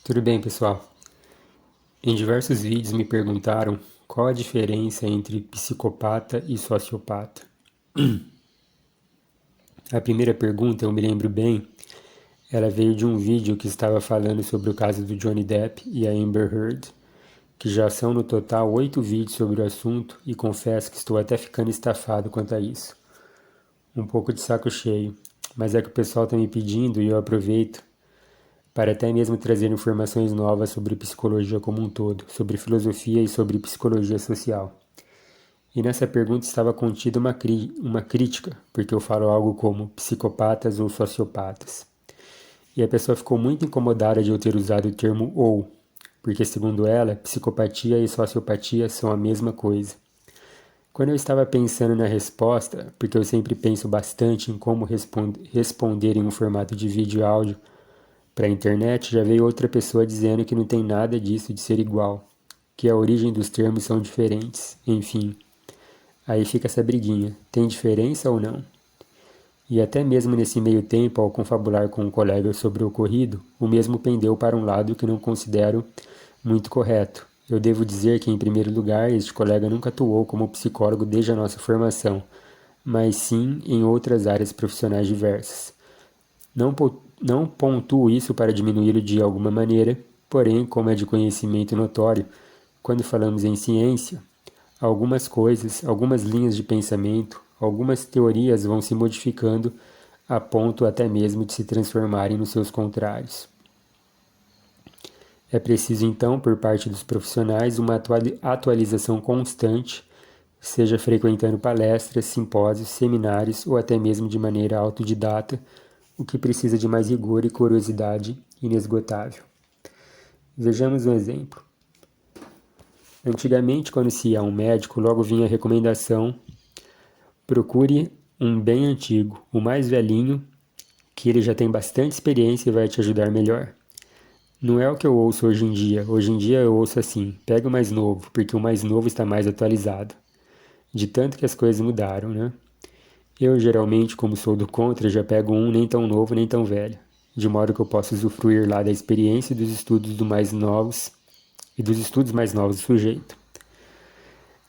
Tudo bem, pessoal? Em diversos vídeos me perguntaram qual a diferença entre psicopata e sociopata. A primeira pergunta, eu me lembro bem, ela veio de um vídeo que estava falando sobre o caso do Johnny Depp e a Amber Heard, que já são no total 8 vídeos sobre o assunto e confesso que estou até ficando estafado quanto a isso. Um pouco de saco cheio, mas é que o pessoal está me pedindo e eu aproveito para até mesmo trazer informações novas sobre psicologia como um todo, sobre filosofia e sobre psicologia social. E nessa pergunta estava contida uma crítica, porque eu falo algo como psicopatas ou sociopatas. E a pessoa ficou muito incomodada de eu ter usado o termo ou, porque segundo ela, psicopatia e sociopatia são a mesma coisa. Quando eu estava pensando na resposta, porque eu sempre penso bastante em como responder em um formato de vídeo e áudio, para a internet, já veio outra pessoa dizendo que não tem nada disso de ser igual, que a origem dos termos são diferentes, enfim. Aí fica essa briguinha, tem diferença ou não? E até mesmo nesse meio tempo, ao confabular com um colega sobre o ocorrido, o mesmo pendeu para um lado que não considero muito correto. Eu devo dizer que, em primeiro lugar, este colega nunca atuou como psicólogo desde a nossa formação, mas sim em outras áreas profissionais diversas. Não pontuo isso para diminuí-lo de alguma maneira, porém, como é de conhecimento notório, quando falamos em ciência, algumas coisas, algumas linhas de pensamento, algumas teorias vão se modificando a ponto até mesmo de se transformarem nos seus contrários. É preciso então, por parte dos profissionais, uma atualização constante, seja frequentando palestras, simpósios, seminários ou até mesmo de maneira autodidata, o que precisa de mais rigor e curiosidade inesgotável. Vejamos um exemplo. Antigamente, quando se ia a um médico, logo vinha a recomendação: procure um bem antigo, o mais velhinho, que ele já tem bastante experiência e vai te ajudar melhor. Não é o que eu ouço hoje em dia. Hoje em dia eu ouço assim: pega o mais novo, porque o mais novo está mais atualizado. De tanto que as coisas mudaram, né? Eu geralmente, como sou do contra, já pego um nem tão novo nem tão velho, de modo que eu possa usufruir lá da experiência e dos estudos mais novos do sujeito.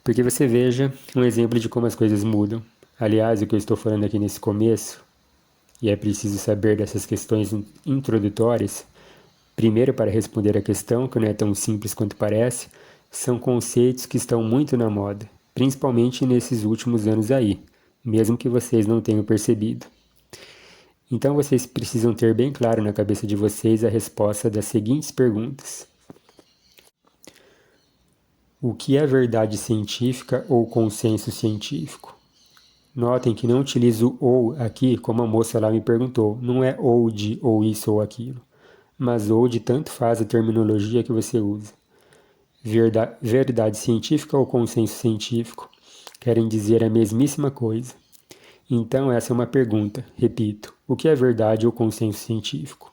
Porque você veja um exemplo de como as coisas mudam. Aliás, o que eu estou falando aqui nesse começo, e é preciso saber dessas questões introdutórias, primeiro para responder a questão, que não é tão simples quanto parece, são conceitos que estão muito na moda, principalmente nesses últimos anos aí, mesmo que vocês não tenham percebido. Então vocês precisam ter bem claro na cabeça de vocês a resposta das seguintes perguntas: o que é verdade científica ou consenso científico? Notem que não utilizo ou aqui como a moça lá me perguntou. Não é ou de ou isso ou aquilo, mas ou de tanto faz a terminologia que você usa. Verdade científica ou consenso científico querem dizer a mesmíssima coisa. Então essa é uma pergunta, repito, o que é verdade ou consenso científico?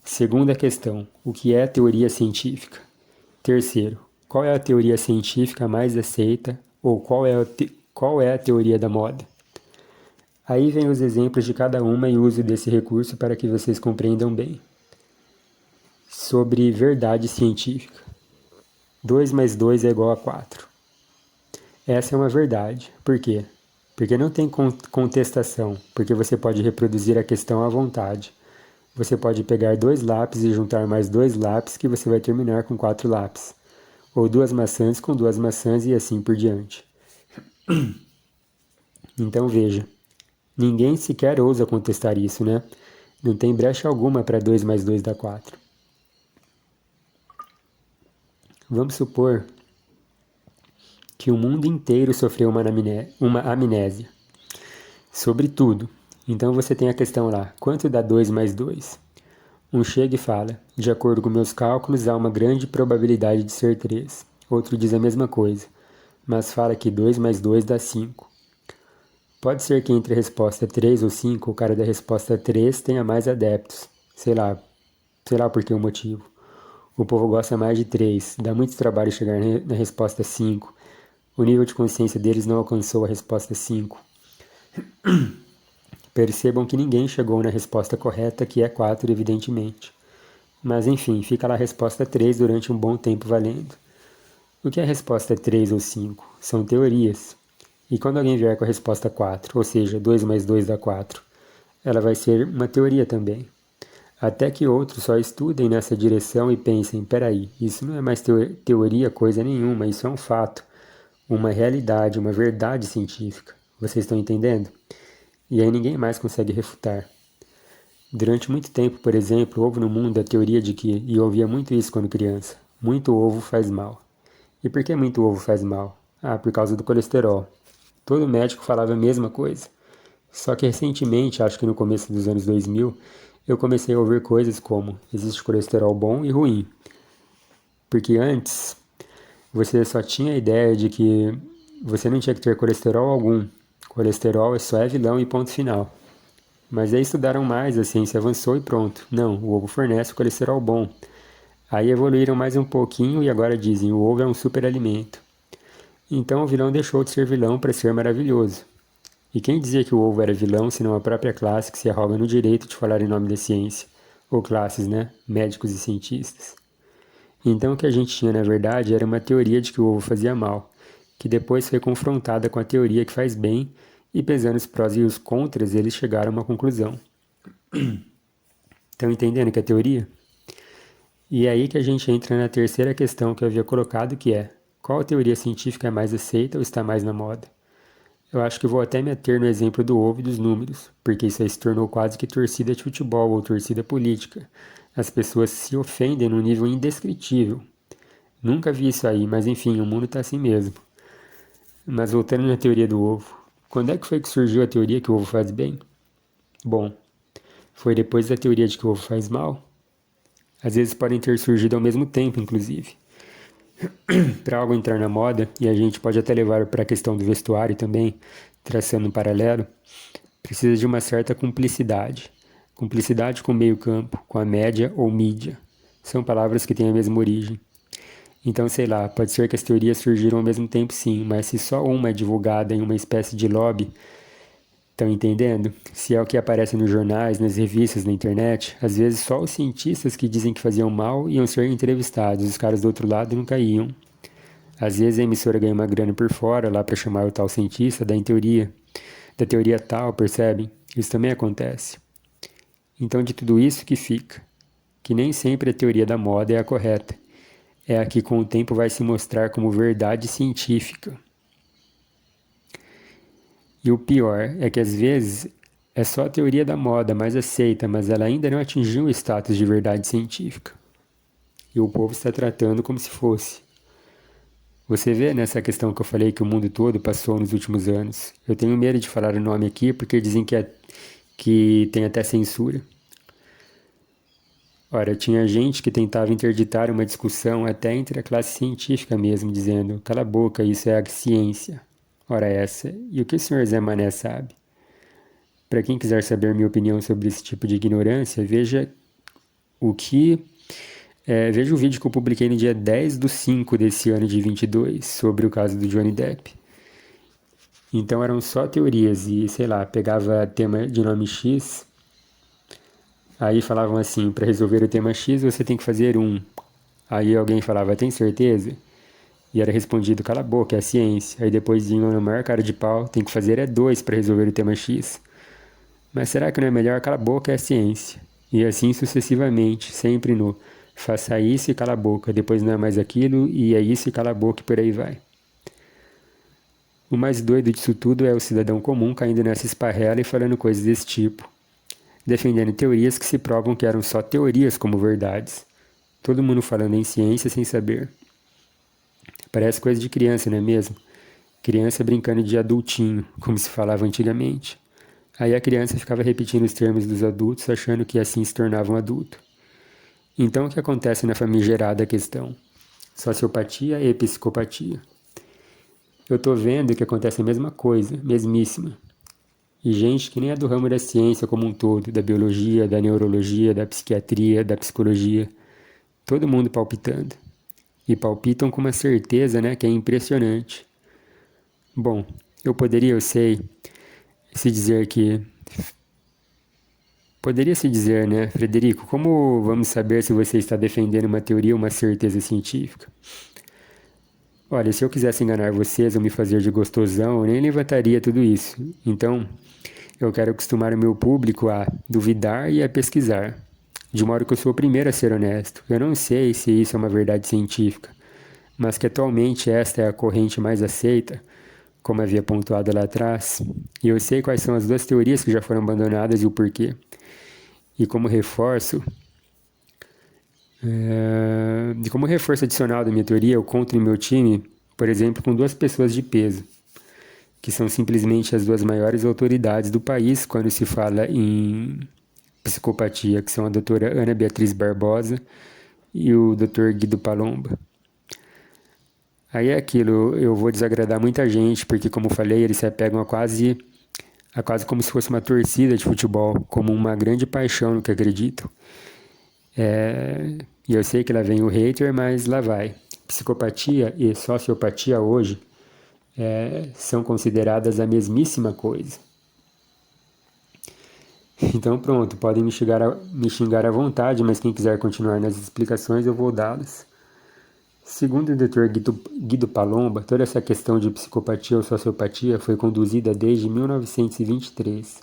Segunda questão, o que é teoria científica? Terceiro, qual é a teoria científica mais aceita ou qual é a teoria da moda? Aí vem os exemplos de cada uma e uso desse recurso para que vocês compreendam bem. Sobre verdade científica. 2 mais 2 é igual a 4. Essa é uma verdade. Por quê? Porque não tem contestação, porque você pode reproduzir a questão à vontade. Você pode pegar 2 lápis e juntar mais 2 lápis que você vai terminar com 4 lápis. Ou 2 maçãs com 2 maçãs e assim por diante. Então veja, ninguém sequer ousa contestar isso, né? Não tem brecha alguma para 2 mais 2 dá 4. Vamos supor que o mundo inteiro sofreu uma amnésia sobre tudo. Então você tem a questão lá, quanto dá 2 mais 2? Um chega e fala, de acordo com meus cálculos, há uma grande probabilidade de ser 3. Outro diz a mesma coisa, mas fala que 2 mais 2 dá 5. Pode ser que entre a resposta 3 ou 5, o cara da resposta 3 tenha mais adeptos. Sei lá por que o motivo. O povo gosta mais de 3, dá muito trabalho chegar na resposta 5. O nível de consciência deles não alcançou a resposta 5. Percebam que ninguém chegou na resposta correta, que é 4, evidentemente. Mas enfim, fica lá a resposta 3 durante um bom tempo valendo. O que é a resposta 3 ou 5? São teorias. E quando alguém vier com a resposta 4, ou seja, 2 mais 2 dá 4, ela vai ser uma teoria também. Até que outros só estudem nessa direção e pensem, peraí, isso não é mais teoria coisa nenhuma, isso é um fato, uma realidade, uma verdade científica. Vocês estão entendendo? E aí ninguém mais consegue refutar. Durante muito tempo, por exemplo, houve no mundo a teoria de que, e eu ouvia muito isso quando criança, muito ovo faz mal. E por que muito ovo faz mal? Ah, por causa do colesterol. Todo médico falava a mesma coisa. Só que recentemente, acho que no começo dos anos 2000, eu comecei a ouvir coisas como existe colesterol bom e ruim. Porque antes, você só tinha a ideia de que você não tinha que ter colesterol algum. Colesterol só é vilão e ponto final. Mas aí estudaram mais, a ciência avançou e pronto. Não, o ovo fornece colesterol bom. Aí evoluíram mais um pouquinho e agora dizem o ovo é um superalimento. Então o vilão deixou de ser vilão para ser maravilhoso. E quem dizia que o ovo era vilão, senão a própria classe que se arroga no direito de falar em nome da ciência? Ou classes, né? Médicos e cientistas. Então o que a gente tinha na verdade era uma teoria de que o ovo fazia mal, que depois foi confrontada com a teoria que faz bem, e pesando os prós e os contras, eles chegaram a uma conclusão. Estão entendendo que é teoria? E é aí que a gente entra na terceira questão que eu havia colocado, que é: qual teoria científica é mais aceita ou está mais na moda? Eu acho que vou até me ater no exemplo do ovo e dos números, porque isso aí se tornou quase que torcida de futebol ou torcida política. As pessoas se ofendem num nível indescritível. Nunca vi isso aí, mas enfim, o mundo está assim mesmo. Mas voltando na teoria do ovo, quando é que foi que surgiu a teoria que o ovo faz bem? Bom, foi depois da teoria de que o ovo faz mal? Às vezes podem ter surgido ao mesmo tempo, inclusive. Para algo entrar na moda, e a gente pode até levar para a questão do vestuário também, traçando um paralelo, precisa de uma certa cumplicidade. Cumplicidade com o meio-campo, com a média ou mídia. São palavras que têm a mesma origem. Então, sei lá, pode ser que as teorias surgiram ao mesmo tempo sim, mas se só uma é divulgada em uma espécie de lobby, estão entendendo? Se é o que aparece nos jornais, nas revistas, na internet, às vezes só os cientistas que dizem que faziam mal iam ser entrevistados, os caras do outro lado nunca iam. Às vezes a emissora ganha uma grana por fora lá para chamar o tal cientista da teoria tal, percebem? Isso também acontece. Então de tudo isso que fica, que nem sempre a teoria da moda é a correta, é a que com o tempo vai se mostrar como verdade científica. E o pior é que às vezes é só a teoria da moda mais aceita, mas ela ainda não atingiu o status de verdade científica. E o povo está tratando como se fosse. Você vê nessa questão que eu falei que o mundo todo passou nos últimos anos. Eu tenho medo de falar o nome aqui porque dizem que tem até censura. Ora, tinha gente que tentava interditar uma discussão até entre a classe científica mesmo, dizendo: cala a boca, isso é a ciência. Ora essa, e o que o senhor Zé Mané sabe? Para quem quiser saber minha opinião sobre esse tipo de ignorância, veja veja o vídeo que eu publiquei no dia 10/5 desse ano de 22 sobre o caso do Johnny Depp. Então eram só teorias e, sei lá, pegava tema de nome X, aí falavam assim, para resolver o tema X você tem que fazer um. Aí alguém falava, tem certeza? E era respondido, cala a boca, é a ciência. Aí depois vinham na maior cara de pau, tem que fazer dois para resolver o tema X. Mas será que não é melhor? Cala a boca, é a ciência. E assim sucessivamente, sempre no faça isso e cala a boca, depois não é mais aquilo e é isso e cala a boca e por aí vai. O mais doido disso tudo é o cidadão comum caindo nessa esparrela e falando coisas desse tipo, defendendo teorias que se provam que eram só teorias como verdades. Todo mundo falando em ciência sem saber. Parece coisa de criança, não é mesmo? Criança brincando de adultinho, como se falava antigamente. Aí a criança ficava repetindo os termos dos adultos, achando que assim se tornava um adulto. Então o que acontece na famigerada questão? Sociopatia e psicopatia. Eu tô vendo que acontece a mesma coisa, mesmíssima. E gente que nem é do ramo da ciência como um todo, da biologia, da neurologia, da psiquiatria, da psicologia, todo mundo palpitando. E palpitam com uma certeza, né, que é impressionante. Bom, eu sei, se dizer que Poderia-se dizer, né, Frederico, como vamos saber se você está defendendo uma teoria ou uma certeza científica? Olha, se eu quisesse enganar vocês ou me fazer de gostosão, eu nem levantaria tudo isso. Então, eu quero acostumar o meu público a duvidar e a pesquisar. De modo que eu sou o primeiro a ser honesto. Eu não sei se isso é uma verdade científica, mas que atualmente esta é a corrente mais aceita, como havia pontuado lá atrás, e eu sei quais são as duas teorias que já foram abandonadas e o porquê. E como reforço, adicional da minha teoria, eu conto no meu time, por exemplo, com duas pessoas de peso, que são simplesmente as duas maiores autoridades do país quando se fala em psicopatia, que são a doutora Ana Beatriz Barbosa e o Dr. Guido Palomba. Aí é aquilo, eu vou desagradar muita gente, porque como falei, eles se apegam a quase como se fosse uma torcida de futebol, como uma grande paixão no que acreditam. E eu sei que lá vem o hater, mas lá vai. Psicopatia e sociopatia hoje são consideradas a mesmíssima coisa. Então pronto, podem me xingar à vontade, mas quem quiser continuar nas explicações eu vou dá-las. Segundo o Dr. Guido Palomba, toda essa questão de psicopatia ou sociopatia foi conduzida desde 1923.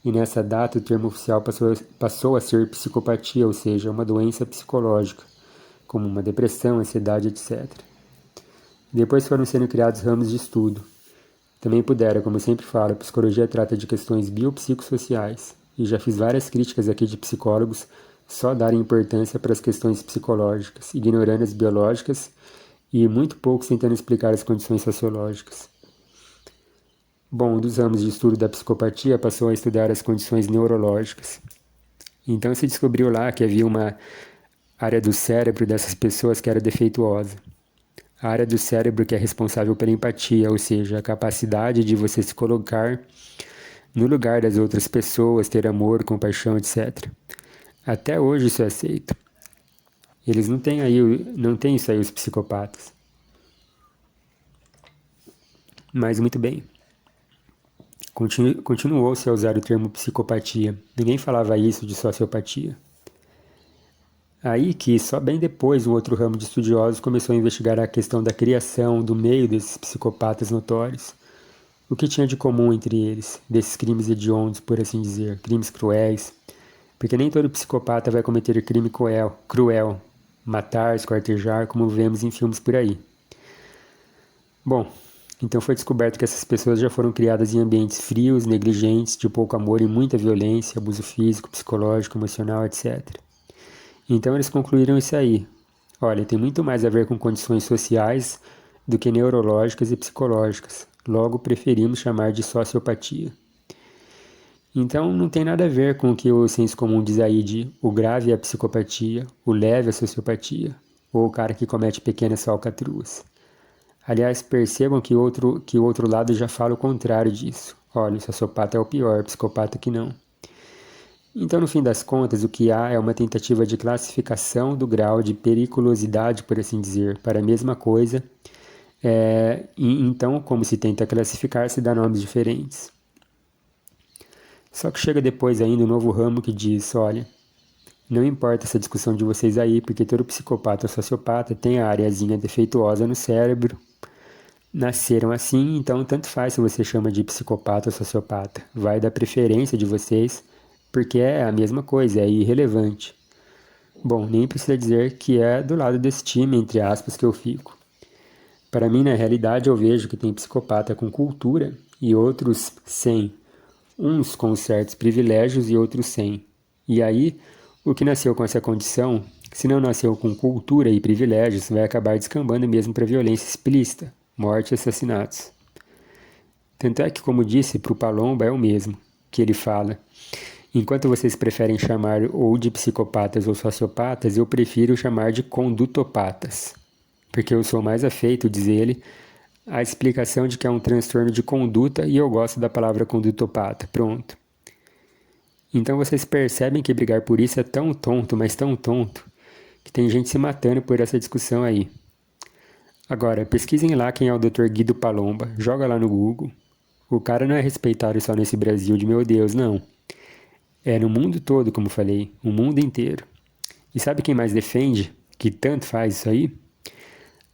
E nessa data o termo oficial passou a ser psicopatia, ou seja, uma doença psicológica, como uma depressão, ansiedade, etc. Depois foram sendo criados ramos de estudo. Também pudera, como eu sempre falo, a psicologia trata de questões biopsicossociais, e já fiz várias críticas aqui de psicólogos só darem importância para as questões psicológicas, ignorando as biológicas e muito pouco tentando explicar as condições sociológicas. Bom, um dos ramos de estudo da psicopatia passou a estudar as condições neurológicas. Então se descobriu lá que havia uma área do cérebro dessas pessoas que era defeituosa. A área do cérebro que é responsável pela empatia, ou seja, a capacidade de você se colocar no lugar das outras pessoas, ter amor, compaixão, etc. Até hoje isso é aceito. Eles não têm isso aí, os psicopatas. Mas muito bem. Continuou-se a usar o termo psicopatia. Ninguém falava isso de sociopatia. Aí que, só bem depois, um outro ramo de estudiosos começou a investigar a questão da criação do meio desses psicopatas notórios. O que tinha de comum entre eles, desses crimes hediondos, por assim dizer, crimes cruéis, porque nem todo psicopata vai cometer crime cruel, matar, esquartejar, como vemos em filmes por aí. Bom, então foi descoberto que essas pessoas já foram criadas em ambientes frios, negligentes, de pouco amor e muita violência, abuso físico, psicológico, emocional, etc. Então eles concluíram isso aí. Olha, tem muito mais a ver com condições sociais do que neurológicas e psicológicas. Logo, preferimos chamar de sociopatia. Então, não tem nada a ver com o que o senso comum diz aí de o grave é a psicopatia, o leve é a sociopatia, ou o cara que comete pequenas falcatruas. Aliás, percebam que o outro lado já fala o contrário disso. Olha, o sociopata é o pior, o psicopata que não. Então, no fim das contas, o que há é uma tentativa de classificação do grau de periculosidade, por assim dizer, para a mesma coisa. Então, como se tenta classificar, se dá nomes diferentes. Só que chega depois ainda um novo ramo que diz, olha, não importa essa discussão de vocês aí, porque todo psicopata ou sociopata tem a areazinha defeituosa no cérebro, nasceram assim, então tanto faz se você chama de psicopata ou sociopata, vai da preferência de vocês, porque é a mesma coisa, é irrelevante. Bom, nem precisa dizer que é do lado desse time, entre aspas, que eu fico. Para mim, na realidade, eu vejo que tem psicopata com cultura e outros sem. Uns com certos privilégios e outros sem. E aí, o que nasceu com essa condição, se não nasceu com cultura e privilégios, vai acabar descambando mesmo para violência explícita, morte e assassinatos. Tanto é que, como disse, para o Palomba é o mesmo, que ele fala. Enquanto vocês preferem chamar ou de psicopatas ou sociopatas, eu prefiro chamar de condutopatas. Porque eu sou mais afeito, diz ele, a explicação de que é um transtorno de conduta e eu gosto da palavra condutopata. Pronto. Então vocês percebem que brigar por isso é tão tonto, mas tão tonto, que tem gente se matando por essa discussão aí. Agora, pesquisem lá quem é o Dr. Guido Palomba, joga lá no Google. O cara não é respeitado só nesse Brasil de meu Deus, não. É no mundo todo, como falei, o mundo inteiro. E sabe quem mais defende que tanto faz isso aí?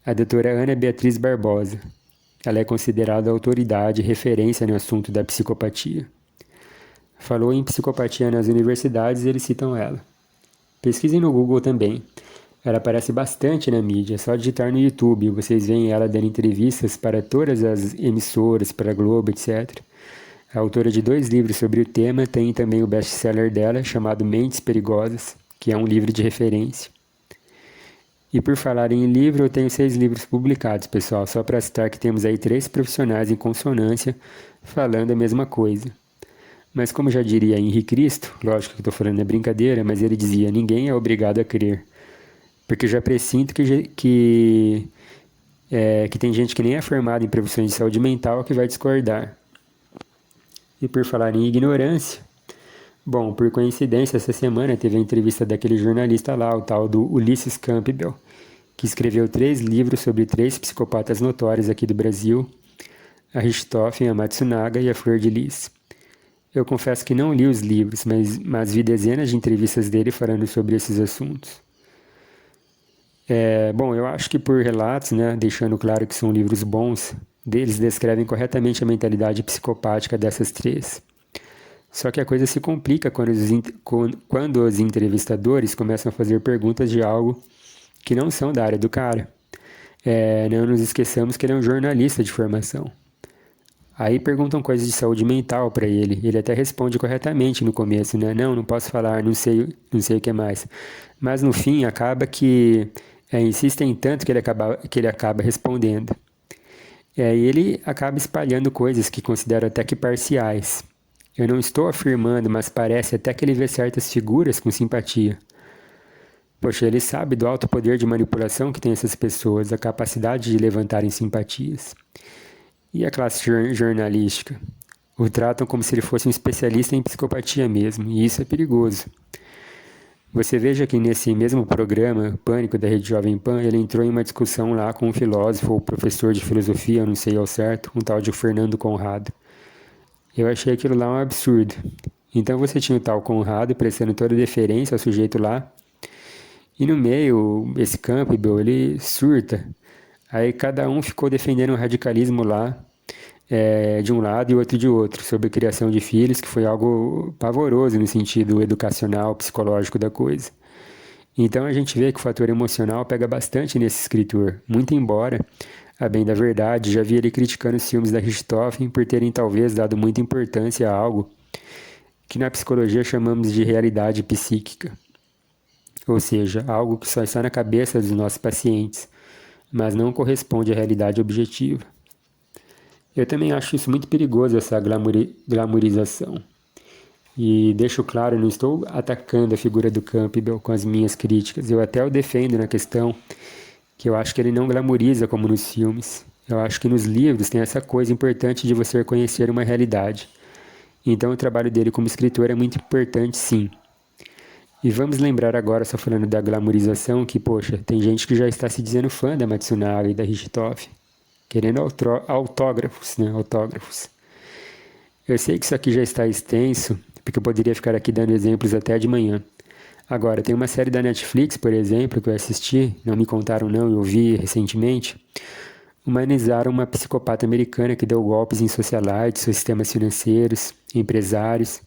A doutora Ana Beatriz Barbosa. Ela é considerada autoridade e referência no assunto da psicopatia. Falou em psicopatia nas universidades e eles citam ela. Pesquisem no Google também. Ela aparece bastante na mídia, é só digitar no YouTube, vocês veem ela dando entrevistas para todas as emissoras, para a Globo, etc. A autora de 2 livros sobre o tema tem também o best-seller dela, chamado Mentes Perigosas, que é um livro de referência. E por falar em livro, eu tenho 6 livros publicados, pessoal, só para citar que temos aí 3 profissionais em consonância falando a mesma coisa. Mas como já diria Henri Cristo, lógico que estou falando é brincadeira, mas ele dizia, ninguém é obrigado a crer. Porque eu já pressinto que tem gente que nem é formada em profissões de saúde mental que vai discordar. E por falar em ignorância, bom, por coincidência, essa semana teve a entrevista daquele jornalista lá, o tal do Ulisses Campbell, que escreveu 3 livros sobre 3 psicopatas notórios aqui do Brasil, a Richthofen, a Matsunaga e a Flor de Lis. Eu confesso que não li os livros, mas vi dezenas de entrevistas dele falando sobre esses assuntos. Bom, eu acho que por relatos, né, deixando claro que são livros bons, eles descrevem corretamente a mentalidade psicopática dessas 3. Só que a coisa se complica quando os entrevistadores começam a fazer perguntas de algo que não são da área do cara. Não nos esqueçamos que ele é um jornalista de formação. Aí perguntam coisas de saúde mental para ele. Ele até responde corretamente no começo, né? Não posso falar, não sei o que mais. Mas no fim acaba que insistem tanto que ele acaba respondendo. E aí ele acaba espalhando coisas que considero até que parciais. Eu não estou afirmando, mas parece até que ele vê certas figuras com simpatia. Poxa, ele sabe do alto poder de manipulação que tem essas pessoas, a capacidade de levantarem simpatias. E a classe jornalística? O tratam como se ele fosse um especialista em psicopatia mesmo, e isso é perigoso. Você veja que nesse mesmo programa, Pânico, da Rede Jovem Pan, ele entrou em uma discussão lá com um filósofo ou professor de filosofia, eu não sei ao certo, um tal de Fernando Conrado. Eu achei aquilo lá um absurdo. Então você tinha o tal Conrado prestando toda deferência ao sujeito lá, e no meio, esse Campbell, ele surta. Aí cada um ficou defendendo o radicalismo lá, de um lado e outro de outro, sobre a criação de filhos, que foi algo pavoroso no sentido educacional, psicológico da coisa. Então a gente vê que o fator emocional pega bastante nesse escritor, muito embora, a bem da verdade, já vi ele criticando os filmes da Richthofen por terem talvez dado muita importância a algo que na psicologia chamamos de realidade psíquica. Ou seja, algo que só está na cabeça dos nossos pacientes, mas não corresponde à realidade objetiva. Eu também acho isso muito perigoso, essa glamourização. E deixo claro, não estou atacando a figura do Campbell com as minhas críticas. Eu até o defendo na questão que eu acho que ele não glamouriza como nos filmes. Eu acho que nos livros tem essa coisa importante de você conhecer uma realidade. Então o trabalho dele como escritor é muito importante, sim. E vamos lembrar agora, só falando da glamourização, que, poxa, tem gente que já está se dizendo fã da Matsunaga e da Richthofen, querendo autógrafos, né? Autógrafos. Eu sei que isso aqui já está extenso, porque eu poderia ficar aqui dando exemplos até de manhã. Agora, tem uma série da Netflix, por exemplo, que eu assisti, não me contaram não, eu vi recentemente, humanizaram uma psicopata americana que deu golpes em socialites, sistemas financeiros, empresários,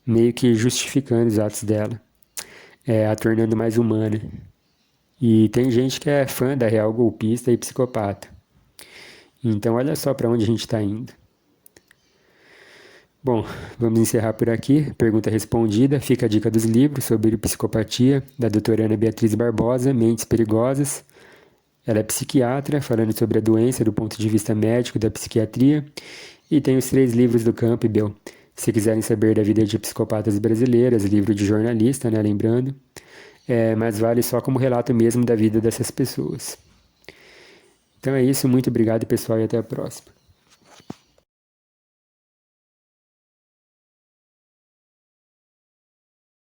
meio que justificando os atos dela, a tornando mais humana. E tem gente que é fã da real golpista e psicopata. Então olha só para onde a gente está indo. Bom, vamos encerrar por aqui. Pergunta respondida. Fica a dica dos livros sobre psicopatia, da doutora Ana Beatriz Barbosa, Mentes Perigosas. Ela é psiquiatra, falando sobre a doença do ponto de vista médico da psiquiatria. E tem os 3 livros do Campbell. Se quiserem saber da vida de psicopatas brasileiras, livro de jornalista, né, lembrando. Mas vale só como relato mesmo da vida dessas pessoas. Então é isso, muito obrigado pessoal e até a próxima.